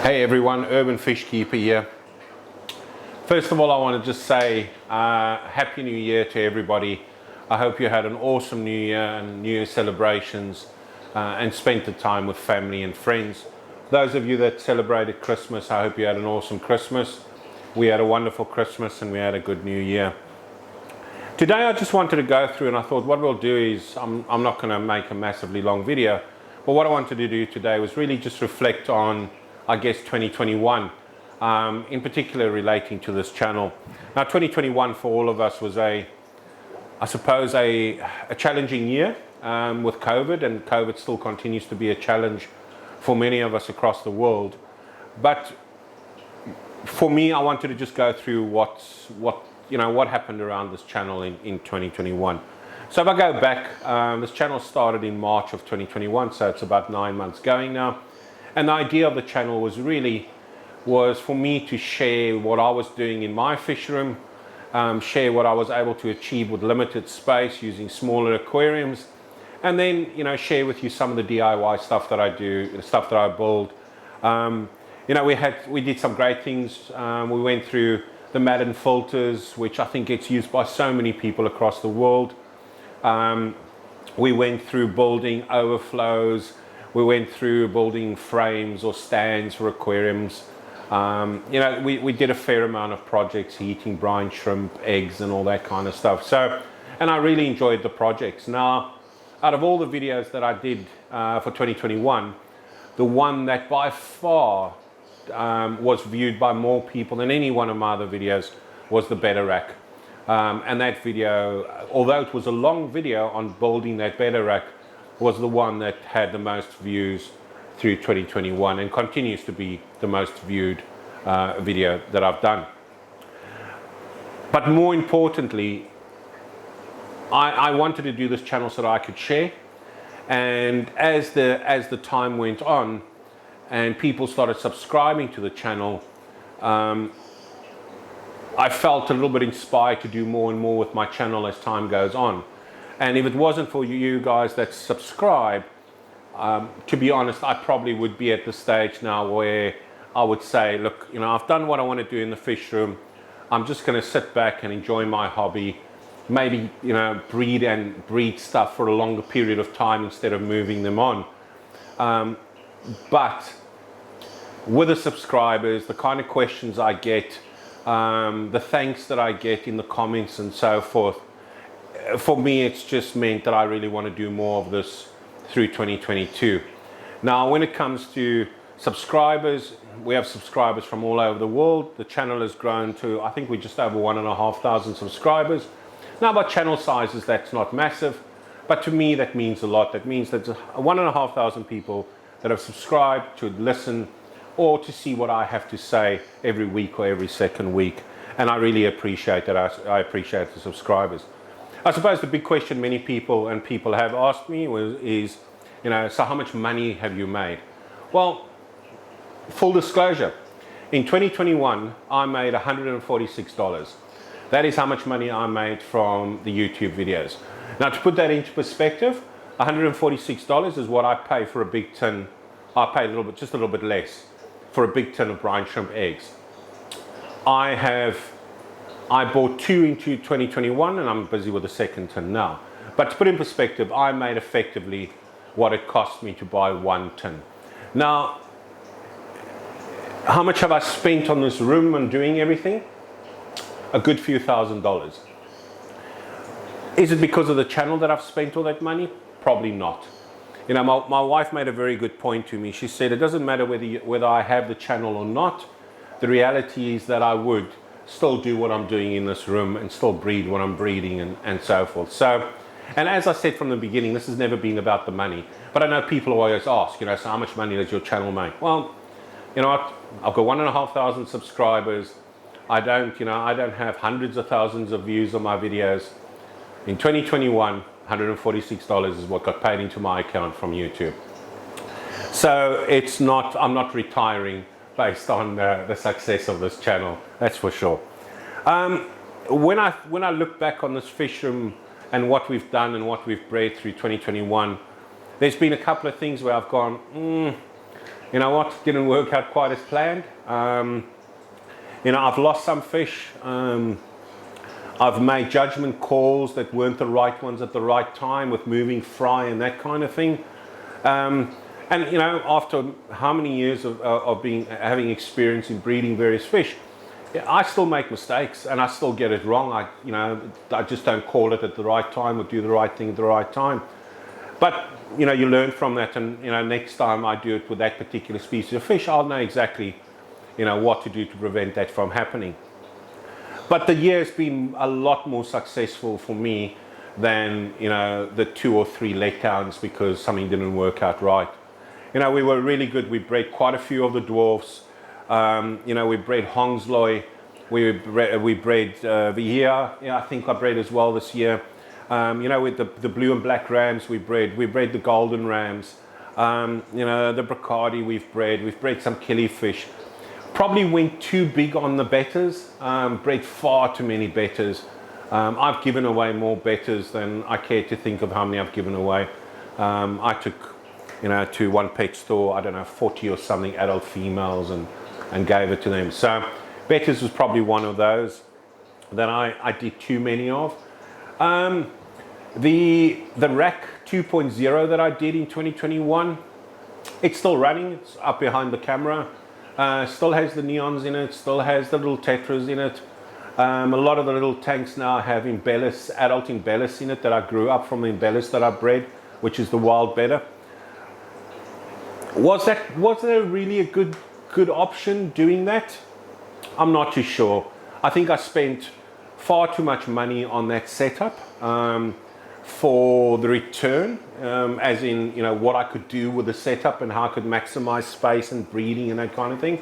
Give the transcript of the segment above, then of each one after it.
Hey everyone, Urban Fish Keeper here. First of all, I want to just say Happy New Year to everybody. I hope you had an awesome New Year and New Year celebrations and spent the time with family and friends. Those of you that celebrated Christmas, I hope you had an awesome Christmas. We had a wonderful Christmas and we had a good New Year. Today I just wanted to go through, and I thought what we'll do is, I'm not going to make a massively long video, but what I wanted to do today was really just reflect on, I guess, 2021, in particular relating to this channel. Now 2021 for all of us was I suppose a challenging year with COVID, and COVID still continues to be a challenge for many of us across the world. But for me, I wanted to just go through what happened around this channel in 2021. So if I go back, this channel started in March of 2021, so it's about 9 months going now. And the idea of the channel was for me to share what I was doing in my fish room, share what I was able to achieve with limited space using smaller aquariums, and then share with you some of the DIY stuff that I do, the stuff that I build. We did some great things. We went through the Madden filters, which I think gets used by so many people across the world. We went through building overflows. We went through building frames or stands for aquariums. We did a fair amount of projects, heating brine shrimp, eggs, and all that kind of stuff. And I really enjoyed the projects. Now, out of all the videos that I did for 2021, the one that by far was viewed by more people than any one of my other videos was the Betta Rack. And that video, although it was a long video on building that Betta Rack, was the one that had the most views through 2021 and continues to be the most viewed video that I've done. But more importantly, I wanted to do this channel so that I could share. And as the time went on and people started subscribing to the channel, I felt a little bit inspired to do more and more with my channel as time goes on. And if it wasn't for you guys that subscribe, to be honest, I probably would be at the stage now where I would say, look, I've done what I want to do in the fish room. I'm just going to sit back and enjoy my hobby. Maybe, breed stuff for a longer period of time instead of moving them on. But with the subscribers, the kind of questions I get, the thanks that I get in the comments and so forth, for me, it's just meant that I really want to do more of this through 2022. Now, when it comes to subscribers, we have subscribers from all over the world. The channel has grown to, I think we're just over 1,500 subscribers. Now, by channel sizes, that's not massive, but to me, that means a lot. That means that 1,500 people that have subscribed to listen or to see what I have to say every week or every second week. And I really appreciate that. I appreciate the subscribers. I suppose the big question many people have asked me is, so how much money have you made? Well, full disclosure, in 2021, I made $146. That is how much money I made from the YouTube videos. Now, to put that into perspective, $146 is what I pay for a big tin. I pay just a little bit less for a big tin of brine shrimp eggs. I bought 2 into 2021 and I'm busy with the second tin now. But to put in perspective, I made effectively what it cost me to buy 1 tin. Now, how much have I spent on this room and doing everything? A good few $1,000s. Is it because of the channel that I've spent all that money? Probably not. My wife made a very good point to me. She said, it doesn't matter whether I have the channel or not. The reality is that I would still do what I'm doing in this room and still breed what I'm breeding and so forth. So, and as I said from the beginning, this has never been about the money. But I know people always ask, so how much money does your channel make? Well, what? I've got 1,500 subscribers. I don't have hundreds of thousands of views on my videos. In 2021, $146 is what got paid into my account from YouTube. So I'm not retiring based on the success of this channel, that's for sure. When I look back on this fish room and what we've done and what we've bred through 2021, there's been a couple of things where I've gone, you know what, didn't work out quite as planned. You know, I've lost some fish. I've made judgment calls that weren't the right ones at the right time with moving fry and that kind of thing. And you know, after how many years of having experience in breeding various fish, I still make mistakes and I still get it wrong. I just don't call it at the right time or do the right thing at the right time. But you know, you learn from that, and you know, next time I do it with that particular species of fish, I'll know exactly, you know, what to do to prevent that from happening. But the year has been a lot more successful for me than, you know, the 2 or 3 letdowns because something didn't work out right. You know, we were really good. We bred quite a few of the dwarfs. You know, we bred Hongsloi. We bred Vihia. Yeah, I think I bred as well this year. You know, with the blue and black rams we bred the golden rams. You know, the Bracadi we've bred some killifish. Probably went too big on the betters, bred far too many betters. I've given away more betters than I care to think of how many I've given away. I took, you know, to one pet store, I don't know, 40 or something adult females and gave it to them. So betters was probably one of those that I did too many of. The rack 2.0 that I did in 2021, it's still running. It's up behind the camera. Still has the neons in it, still has the little tetras in it. A lot of the little tanks now have embellis, adult embellis in it that I grew up from the embellis that I bred, which is the wild betta. Was there really a good option doing that? I'm not too sure. I think I spent far too much money on that setup for the return, as in, you know, what I could do with the setup and how I could maximize space and breeding and that kind of thing.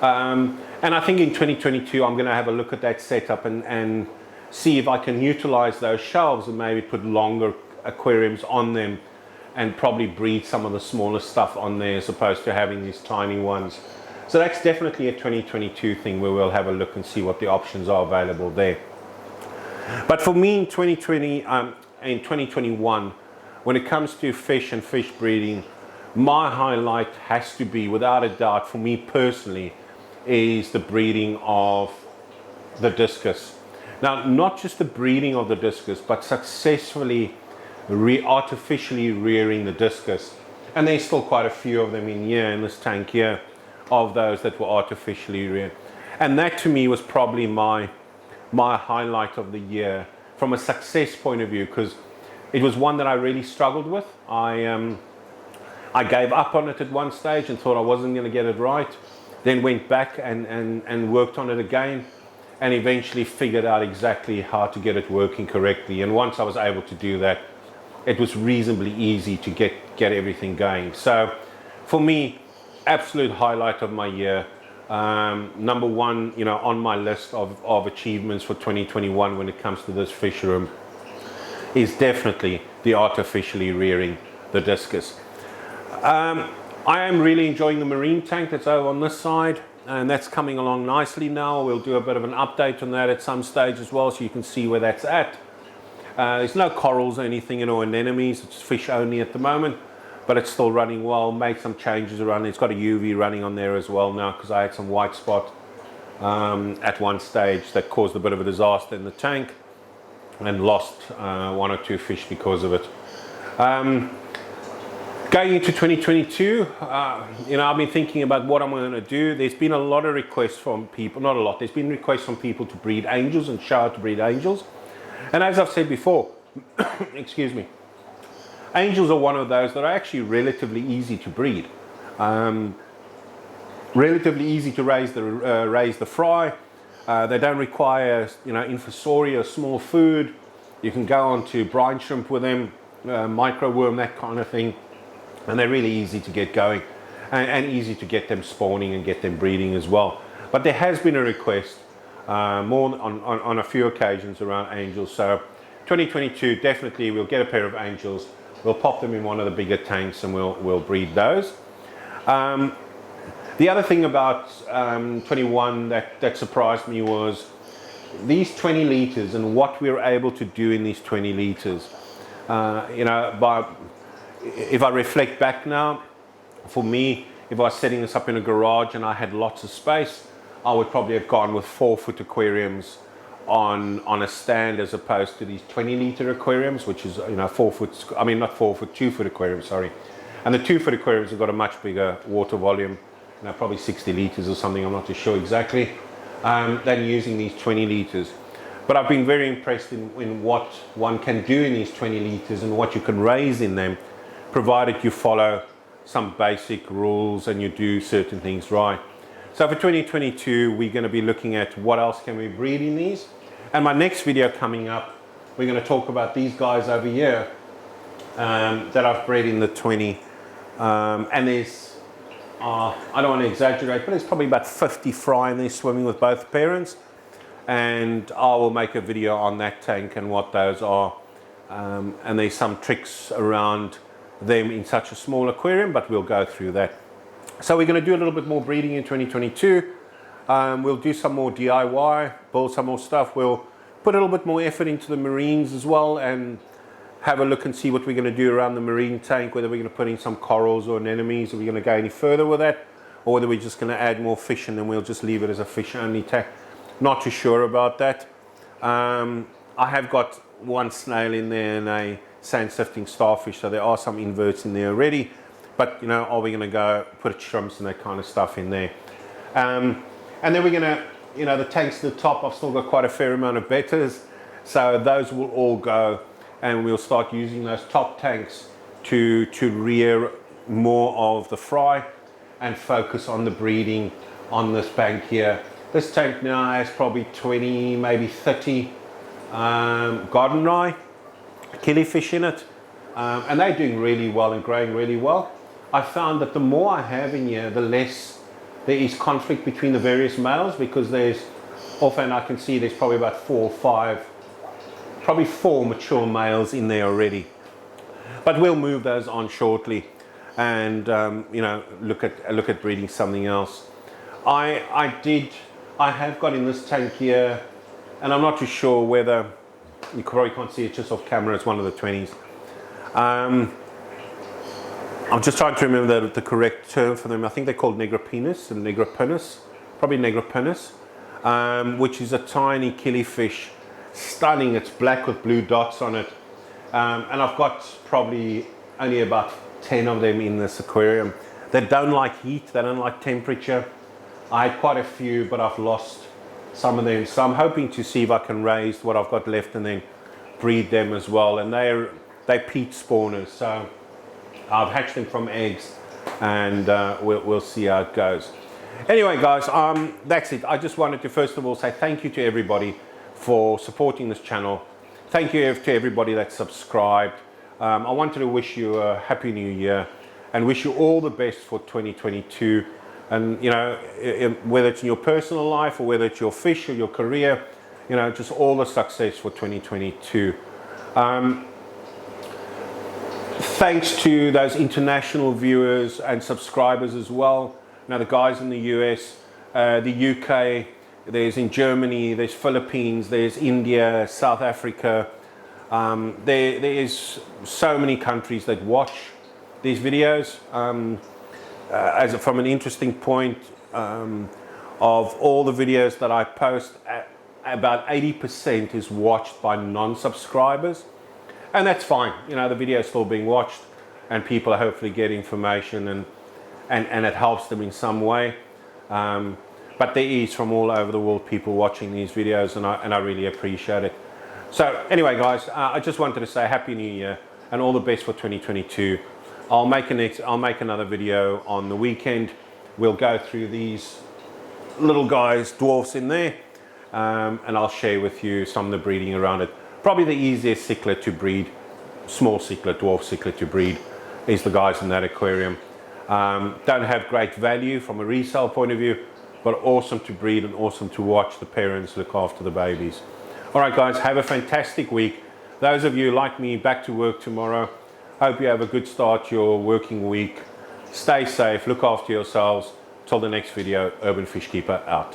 And I think in 2022 I'm going to have a look at that setup and see if I can utilize those shelves and maybe put longer aquariums on them and probably breed some of the smaller stuff on there as opposed to having these tiny ones. So that's definitely a 2022 thing where we'll have a look and see what the options are available there. But for me in 2021, when it comes to fish and fish breeding, my highlight has to be, without a doubt, for me personally, is the breeding of the discus. Now, not just the breeding of the discus, but successfully artificially rearing the discus. And there's still quite a few of them in this tank here, of those that were artificially reared. And that to me was probably my highlight of the year from a success point of view, because it was one that I really struggled with. I gave up on it at one stage and thought I wasn't going to get it right. Then went back and worked on it again and eventually figured out exactly how to get it working correctly. And once I was able to do that, it was reasonably easy to get everything going. So for me, absolute highlight of my year. Number one, you know, on my list of achievements for 2021 when it comes to this fish room is definitely the artificially rearing the discus. I am really enjoying the marine tank that's over on this side, and that's coming along nicely now. We'll do a bit of an update on that at some stage as well, so you can see where that's at. There's no corals or anything, you know, anemones. It's fish only at the moment, but it's still running well. Made some changes around it. It's got a UV running on there as well now because I had some white spot at one stage that caused a bit of a disaster in the tank and lost 1 or 2 fish because of it. Going into 2022, you know, I've been thinking about what I'm going to do. There's been a lot of requests from people, not a lot, there's been requests from people to breed angels and show how to breed angels. And as I've said before, excuse me, angels are one of those that are actually relatively easy to breed. Relatively easy to raise the fry. They don't require, you know, infusoria or small food. You can go on to brine shrimp with them, micro worm, that kind of thing. And they're really easy to get going and easy to get them spawning and get them breeding as well. But there has been a request more on a few occasions around angels. So 2022, definitely we'll get a pair of angels. We'll pop them in one of the bigger tanks and we'll breed those. The other thing about 21 that surprised me was these 20 liters and what we were able to do in these 20 liters. You know, if I reflect back now, for me, if I was setting this up in a garage and I had lots of space, I would probably have gone with 4-foot aquariums on a stand, as opposed to these 20-liter aquariums, which is, you know, 4-foot, I mean not 4-foot, 2-foot aquariums, sorry. And the 2-foot aquariums have got a much bigger water volume, you know, probably 60 liters or something, I'm not too sure exactly, than using these 20 liters. But I've been very impressed in what one can do in these 20 liters and what you can raise in them, provided you follow some basic rules and you do certain things right. So for 2022, we're going to be looking at what else can we breed in these. And my next video coming up, we're going to talk about these guys over here that I've bred in the 20. And there's, I don't want to exaggerate, but there's probably about 50 fry in there swimming with both parents. And I will make a video on that tank and what those are. And there's some tricks around them in such a small aquarium, but we'll go through that. So we're going to do a little bit more breeding in 2022. We'll do some more DIY, build some more stuff. We'll put a little bit more effort into the marines as well, and have a look and see what we're going to do around the marine tank, whether we're going to put in some corals or anemones, or we're going to go any further with that, or whether we're just going to add more fish and then we'll just leave it as a fish only tank. Not too sure about that. I have got one snail in there and a sand sifting starfish, so there are some inverts in there already. But, you know, are we going to go put shrimps and that kind of stuff in there? And then we're going to, you know, the tanks at the top, I've still got quite a fair amount of betters. So those will all go, and we'll start using those top tanks to rear more of the fry and focus on the breeding on this bank here. This tank now has probably 20, maybe 30 garden rye, killifish in it. And they're doing really well and growing really well. I found that the more I have in here, the less there is conflict between the various males, because there's often, I can see there's probably about 4 or 5, probably 4 mature males in there already. But we'll move those on shortly and you know, look at breeding something else. I have got in this tank here, and I'm not too sure whether, you probably can't see it just off camera, it's one of the 20s. I'm just trying to remember the correct term for them. I think they're called Negropenis and Negropinus, probably Negropinus, which is a tiny killifish, stunning. It's black with blue dots on it. And I've got probably only about 10 of them in this aquarium. They don't like heat, they don't like temperature. I had quite a few, but I've lost some of them. So I'm hoping to see if I can raise what I've got left and then breed them as well. And they're peat spawners, so I've hatched them from eggs, and we'll see how it goes. Anyway, guys, that's it. I just wanted to first of all say thank you to everybody for supporting this channel. Thank you to everybody that subscribed. I wanted to wish you a happy new year and wish you all the best for 2022. And, you know, whether it's in your personal life or whether it's your fish or your career, you know, just all the success for 2022. Thanks to those international viewers and subscribers as well. Now, the guys in the US, the UK, there's in Germany, there's Philippines, there's India, South Africa. There is so many countries that watch these videos. From an interesting point of all the videos that I post, about 80% is watched by non-subscribers. And that's fine, you know, the video is still being watched and people hopefully get information and it helps them in some way. But there is from all over the world people watching these videos, and I really appreciate it. So anyway, guys, I just wanted to say Happy New Year and all the best for 2022. I'll make another video on the weekend. We'll go through these little guys, dwarfs in there, and I'll share with you some of the breeding around it. Probably the easiest cichlid to breed, small cichlid, dwarf cichlid to breed, is the guys in that aquarium. Don't have great value from a resale point of view, but awesome to breed and awesome to watch the parents look after the babies. All right, guys, have a fantastic week. Those of you like me, back to work tomorrow. Hope you have a good start to your working week. Stay safe, look after yourselves. Till the next video, Urban Fish Keeper out.